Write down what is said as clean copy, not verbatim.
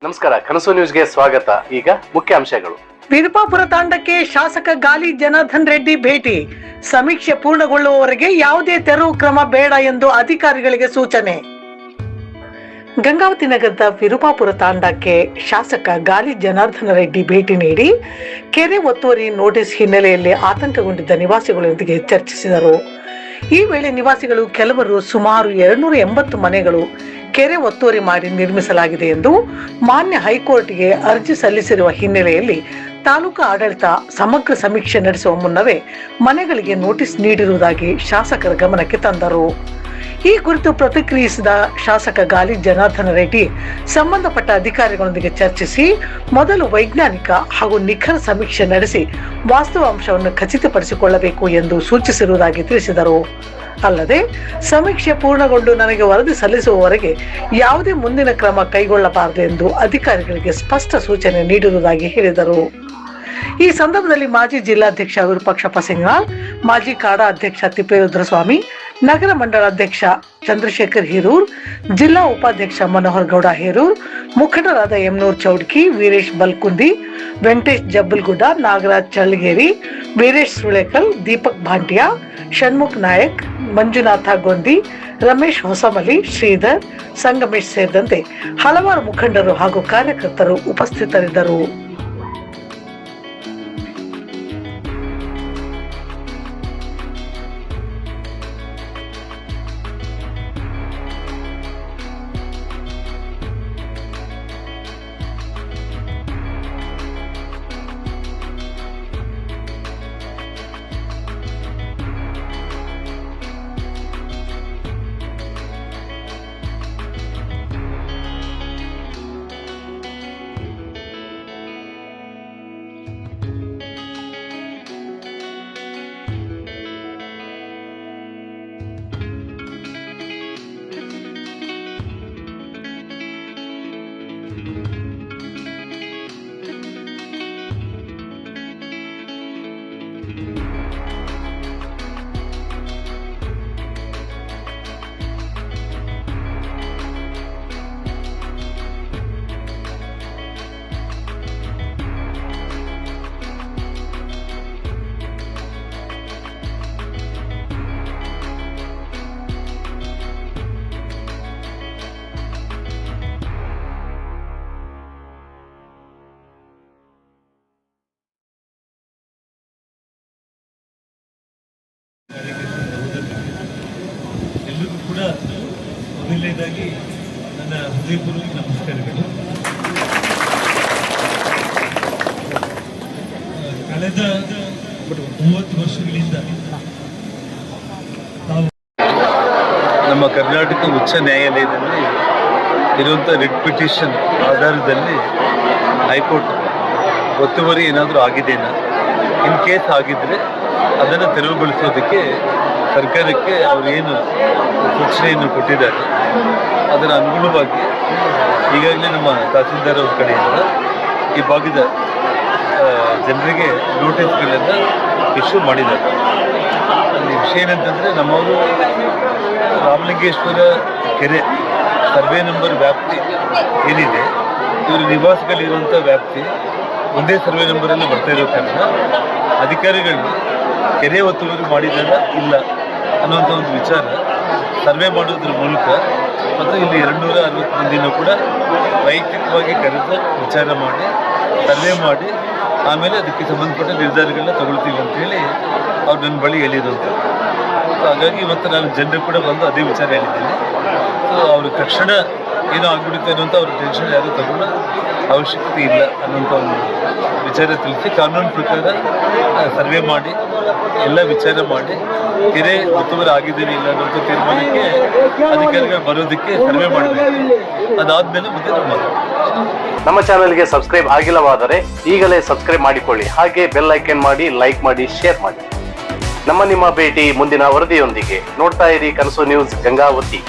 ನಮಸ್ಕಾರ, ಕನಸು ನ್ಯೂಸ್ಗೆ ಸ್ವಾಗತ. ಈಗ ಮುಖ್ಯಾಂಶಗಳು. ವಿರುಪಾಪುರ ತಾಂಡಕ್ಕೆ ಶಾಸಕ ಗಾಲಿ ಜನಾರ್ದನ್ ರೆಡ್ಡಿ ಭೇಟಿ. ಸಮೀಕ್ಷೆ ಪೂರ್ಣಗೊಳ್ಳುವವರೆಗೆ ಯಾವುದೇ ತೆರವು ಕ್ರಮ ಬೇಡ ಎಂದು ಅಧಿಕಾರಿಗಳಿಗೆ ಸೂಚನೆ. ಗಂಗಾವತಿ ನಗರದ ವಿರುಪಾಪುರ ತಾಂಡಕ್ಕೆ ಶಾಸಕ ಗಾಲಿ ಜನಾರ್ದನ್ ರೆಡ್ಡಿ ಭೇಟಿ ನೀಡಿ ಕೆರೆ ಒತ್ತುವರಿ ನೋಟಿಸ್ ಹಿನ್ನೆಲೆಯಲ್ಲಿ ಆತಂಕಗೊಂಡಿದ್ದ ನಿವಾಸಿಗಳೊಂದಿಗೆ ಚರ್ಚಿಸಿದರು. ಈ ವೇಳೆ ನಿವಾಸಿಗಳು ಕೆಲವರು ಸುಮಾರು 280 ಮನೆಗಳು ಕೆರೆ ಒತ್ತುವರಿ ಮಾಡಿ ನಿರ್ಮಿಸಲಾಗಿದೆ ಎಂದು ಮಾನ್ಯ ಹೈಕೋರ್ಟ್ಗೆ ಅರ್ಜಿ ಸಲ್ಲಿಸಿರುವ ಹಿನ್ನೆಲೆಯಲ್ಲಿ ತಾಲೂಕು ಆಡಳಿತ ಸಮಗ್ರ ಸಮೀಕ್ಷೆ ನಡೆಸುವ ಮುನ್ನವೇ ಮನೆಗಳಿಗೆ ನೋಟಿಸ್ ನೀಡಿರುವುದಾಗಿ ಶಾಸಕರ ಗಮನಕ್ಕೆ ತಂದರು. ಈ ಕುರಿತು ಪ್ರತಿಕ್ರಿಯಿಸಿದ ಶಾಸಕ ಗಾಲಿ ಜನಾರ್ದನ್ ರೆಡ್ಡಿ ಸಂಬಂಧಪಟ್ಟ ಅಧಿಕಾರಿಗಳೊಂದಿಗೆ ಚರ್ಚಿಸಿ ಮೊದಲು ವೈಜ್ಞಾನಿಕ ಹಾಗೂ ನಿಖರ ಸಮೀಕ್ಷೆ ನಡೆಸಿ ವಾಸ್ತವಾಂಶವನ್ನು ಖಚಿತಪಡಿಸಿಕೊಳ್ಳಬೇಕು ಎಂದು ಸೂಚಿಸಿರುವುದಾಗಿ ತಿಳಿಸಿದರು. ಅಲ್ಲದೆ ಸಮೀಕ್ಷೆ ಪೂರ್ಣಗೊಂಡು ನನಗೆ ವರದಿ ಸಲ್ಲಿಸುವವರೆಗೆ ಯಾವುದೇ ಮುಂದಿನ ಕ್ರಮ ಕೈಗೊಳ್ಳಬಾರದು ಎಂದು ಅಧಿಕಾರಿಗಳಿಗೆ ಸ್ಪಷ್ಟ ಸೂಚನೆ ನೀಡಿರುವುದಾಗಿ ಹೇಳಿದರು. ಈ ಸಂದರ್ಭದಲ್ಲಿ ಮಾಜಿ ಜಿಲ್ಲಾಧ್ಯಕ್ಷ ವಿರೂಪಾಕ್ಷಪ್ಪ ಸಿಂಗ್ನಾಳ್, ಮಾಜಿ ಕಾಡಾ ಅಧ್ಯಕ್ಷ ತಿಪ್ಪೇರುದ್ರಸ್ವಾಮಿ, ನಗರ ಮಂಡಳ ಅಧ್ಯಕ್ಷ ಚಂದ್ರಶೇಖರ್ ಹೀರೂರ್, ಜಿಲ್ಲಾ ಉಪಾಧ್ಯಕ್ಷ ಮನೋಹರ್ ಗೌಡ ಹೇರೂರ್, ಮುಖಂಡರಾದ ಎಮ್ನೂರ್ ಚೌಡ್ಕಿ, ವೀರೇಶ್ ಬಲ್ಕುಂದಿ, ವೆಂಕಟೇಶ್ ಜಬ್ಬಲ್ಗುಡ್ಡ, ನಾಗರಾಜ್ ಚಳ್ಳಗೇರಿ, ವೀರೇಶ್ ಸುಳೇಕಲ್, ದೀಪಕ್ ಭಾಂಟಿಯಾ, ಷಣ್ಮುಖ್ ನಾಯಕ್, ಮಂಜುನಾಥ ಗೊಂದಿ, ರಮೇಶ್ ಹೊಸಮಲಿ, ಶ್ರೀಧರ್, ಸಂಗಮೇಶ್ ಸೇರಿದಂತೆ ಹಲವಾರು ಮುಖಂಡರು ಹಾಗೂ ಕಾರ್ಯಕರ್ತರು ಉಪಸ್ಥಿತರಿದ್ದರು. ಎಲ್ಲರಿಗೂ ಕೂಡ ಮೊದಲನೇದಾಗಿ ನನ್ನ ಹೃದಯಪೂರ್ವಕ ನಮಸ್ಕಾರಗಳು. ಕಳೆದ 30 ವರ್ಷಗಳಿಂದ ನಾವು ನಮ್ಮ ಕರ್ನಾಟಕ ಉಚ್ಚ ನ್ಯಾಯಾಲಯದಲ್ಲಿ ಇರುವಂಥ ರಿಟ್ ಪಿಟಿಷನ್ ಆಧಾರದಲ್ಲಿ ಹೈಕೋರ್ಟ್ ಒತ್ತುವರಿ ಏನಾದರೂ ಆಗಿದೆನಾ, ಇನ್ ಕೇಸ್ ಆಗಿದ್ದರೆ ಅದನ್ನು ತೆರವುಗೊಳಿಸೋದಕ್ಕೆ ಸರ್ಕಾರಕ್ಕೆ ಅವರು ಏನು ಸೂಚನೆಯನ್ನು ಕೊಟ್ಟಿದ್ದಾರೆ ಅದರ ಅನುಗುಣವಾಗಿ ಈಗಾಗಲೇ ನಮ್ಮ ತಹಸೀಲ್ದಾರ್ ಅವ್ರ ಕಡೆಯಿಂದ ಈ ಭಾಗದ ಜನರಿಗೆ ನೋಟಿಸ್ಗಳನ್ನು ಇಶ್ಯೂ ಮಾಡಿದ್ದಾರೆ. ಅಲ್ಲಿ ವಿಷಯ ಏನಂತಂದರೆ, ನಮ್ಮವರು ರಾಮಲಿಂಗೇಶ್ವರ ಕೆರೆ ಸರ್ವೆ ನಂಬರ್ ವ್ಯಾಪ್ತಿ ಏನಿದೆ, ಇವರು ನಿವಾಸಿಗಳಿರುವಂಥ ವ್ಯಾಪ್ತಿ ಒಂದೇ ಸರ್ವೆ ನಂಬರಲ್ಲಿ ಬರ್ತಾ ಇರೋ ಕಾರಣ ಅಧಿಕಾರಿಗಳು ಕೆರೆ ಒತ್ತುವರಿ ಮಾಡಿದಾಗ ಇಲ್ಲ ಅನ್ನುವಂಥ ಒಂದು ವಿಚಾರ ಸರ್ವೆ ಮಾಡೋದ್ರ ಮೂಲಕ ಮತ್ತು ಇಲ್ಲಿ 260 ಮಂದಿನೂ ಕೂಡ ವೈಯಕ್ತಿಕವಾಗಿ ಕರೆದು ವಿಚಾರ ಮಾಡಿ ಸರ್ವೆ ಮಾಡಿ ಆಮೇಲೆ ಅದಕ್ಕೆ ಸಂಬಂಧಪಟ್ಟ ನಿರ್ಧಾರಗಳನ್ನ ತಗೊಳ್ತೀವಿ ಅಂತೇಳಿ ಅವ್ರು ನನ್ನ ಬಳಿ ಹೇಳಿರೋದು. ಹಾಗಾಗಿ ಇವತ್ತು ನಾನು ಜನರು ಕೂಡ ಬಂದು ಅದೇ ವಿಚಾರ ಹೇಳಿದ್ದೀನಿ. ಸೊ ಅವರು ತಕ್ಷಣ ಏನೋ ಆಗ್ಬಿಡುತ್ತೆ ಅನ್ನೋಂಥ ಅವ್ರ ಟೆನ್ಷನ್ ಯಾರೂ ತಗೊಳ್ಳೋ ಅವಶ್ಯಕತೆ ಇಲ್ಲ ಅನ್ನೋಂಥ ಒಂದು ವಿಚಾರ ತಿಳಿಸಿ ಕಾನೂನು ಪ್ರಕಾರ ಸರ್ವೆ ಮಾಡಿ ಎಲ್ಲ ವಿಚಾರ ಮಾಡಿ ಕೆರೆ ಒತ್ತುವರಿ ಆಗಿದ್ದೇನೆ ಇಲ್ಲ ಅನ್ನೋಂಥ ತೀರ್ಮಾನಕ್ಕೆ ಅಧಿಕಾರಿಗಳು ಬರೋದಕ್ಕೆ ಸರ್ವೆ ಮಾಡಬೇಕು. ಅದಾದಮೇಲೆ ಮುಂದೆ ನಾವು ನಮ್ಮ ಚಾನೆಲ್ಗೆ ಸಬ್ಸ್ಕ್ರೈಬ್ ಆಗಿಲ್ಲವಾದರೆ ಈಗಲೇ ಸಬ್ಸ್ಕ್ರೈಬ್ ಮಾಡಿಕೊಳ್ಳಿ. ಹಾಗೆ ಬೆಲ್ ಐಕನ್ ಮಾಡಿ, ಲೈಕ್ ಮಾಡಿ, ಶೇರ್ ಮಾಡಿ. ನಿಮ್ಮ ಭೇಟಿ ಮುಂದಿನ ವರದಿಯೊಂದಿಗೆ. ನೋಡ್ತಾ ಇರಿ ಕನಸು ನ್ಯೂಸ್ ಗಂಗಾವತಿ.